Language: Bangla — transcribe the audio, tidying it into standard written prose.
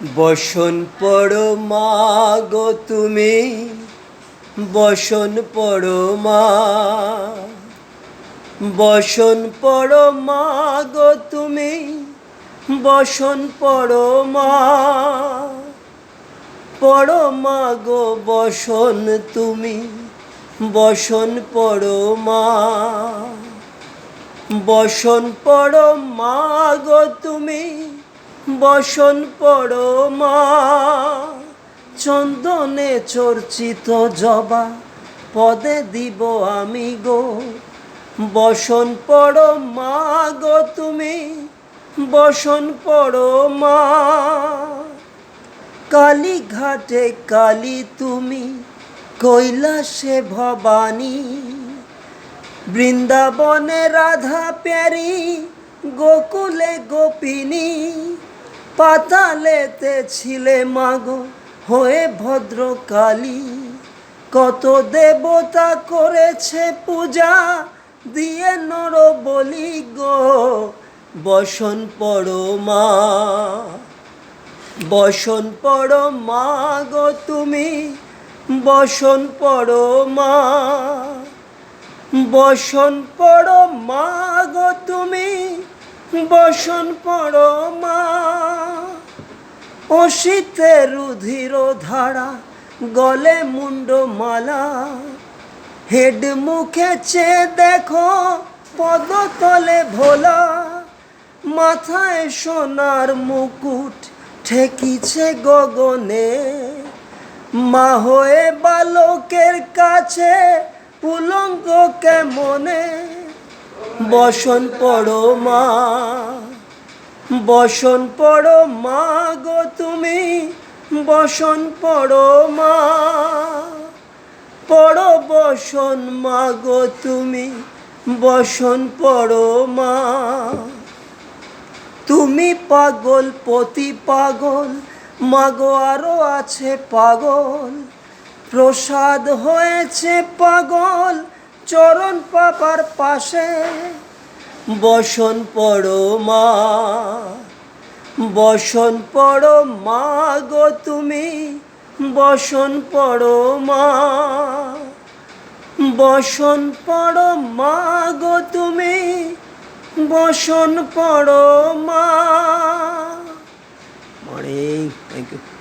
বসন পড়ো মা গো তুমি, বসন পড়ো মা, বসন পড়ো মা গো তুমি, বসন পড়ো মা, পড়ো মা গো বসন তুমি, বসন পড়ো মা, বসন পড়ো মা গো তুমি, বসন পড়ো মা। চন্দনে চর্চিত জবা পদে দিব আমি গো, বসন পড়ো মা গো তুমি, বসন পড়ো মা। কালীঘাটে কালী তুমি, কৈলাসে ভবানী, বৃন্দাবনে রাধা প্যারি, গোকুলে গোপিনী, পাতালেতে ছিলে মাগো হয়ে ভদ্রকালী। কত দেবতা করেছে পূজা দিয়ে নর বলি গো, বসন পড়ো মা, বসন পড়ো মা গো তুমি, বসন পড়ো মা, বসন পড়ো মা গো তুমি, বসন পড়ো মা। অসিতে রুধির ধারা গলে মুন্ড মালা, হেড মুখে চেয়ে দেখো পদতলে ভোলা, মাথায় সোনার মুকুট ঠেকিছে গগনে, মা হয়ে বালকের কাছে উলঙ্গ কেমনে। বসন পড়ো মা, বসন পড়ো মা গো তুমি, বসন পড়ো মা, পড়ো বসন মা গো তুমি, বসন পড়ো মা। তুমি পাগল পতি পাগল, মাগো আরো আছে পাগল, প্রসাদ হয়েছে পাগল চরণ পাপার পাশে। বসন পড়ো মা, বসন পড়ো মা গো তুমি, বসন পড়ো মা, বসন পড়ো মা গো তুমি, বসন পড়ো মা। Morning, thank you.